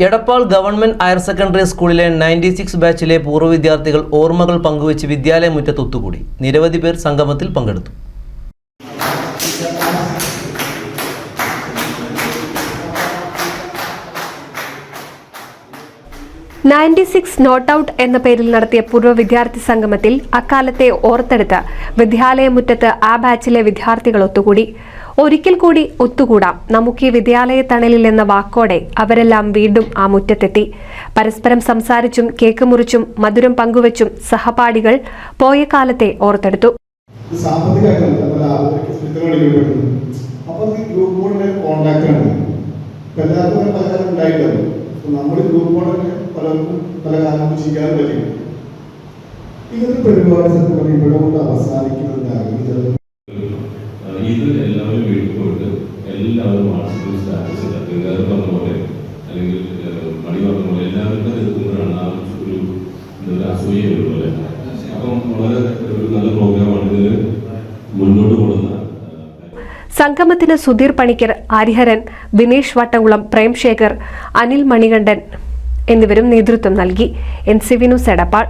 Edappal government higher secondary സ്കൂളിലെ 96 ബാച്ചിലെ പൂർവ്വ വിദ്യാർത്ഥികൾ ഓർമ്മകൾ പങ്കുവച്ച് വിദ്യാലയ മുറ്റത്ത് ഒത്തുകൂടി. നിരവധി പേർ സംഗമത്തിൽ പങ്കെടുത്തു. നോട്ട് ഔട്ട് എന്ന പേരിൽ നടത്തിയ പൂർവ്വ വിദ്യാർത്ഥി സംഗമത്തിൽ അക്കാലത്തെ ഓർത്തെടുത്ത് വിദ്യാലയ മുറ്റത്ത് ആ ബാച്ചിലെ വിദ്യാർത്ഥികൾ ഒത്തുകൂടി. ഒരിക്കൽ കൂടി ഒത്തുകൂടാം, നമുക്ക് ഈ വിദ്യാലയ തണലിൽ എന്ന വാക്കോടെ അവരെല്ലാം വീണ്ടും ആ മുറ്റത്തെത്തി. പരസ്പരം സംസാരിച്ചും കേക്ക് മുറിച്ചും മധുരം പങ്കുവച്ചും സഹപാഠികൾ പോയ കാലത്തെ ഓർത്തെടുത്തു. ഇത് എല്ലാവരും വീട്ടിൽ പോയിട്ട് എല്ലാവരും വാട്സപ്പിൽ സ്റ്റാറ്റസ് ഇടുക പോലെ അല്ലെങ്കിൽ മണി പറഞ്ഞ പോലെ എല്ലാവരും എത്തുമ്പോഴാണ് ആ ഒരു അസൂയ പോലെ. അപ്പം വളരെ ഒരു നല്ല പ്രോഗ്രാമാണ് ഇതിന് മുന്നോട്ട് പോകുന്നത്. സംഗമത്തിന് സുധീർ പണിക്കർ, ഹരിഹരൻ, ബിനീഷ് വട്ടംകുളം, പ്രേംശേഖർ, അനിൽ മണികണ്ഠൻ എന്നിവരും നേതൃത്വം നൽകി. NCV news Edappal.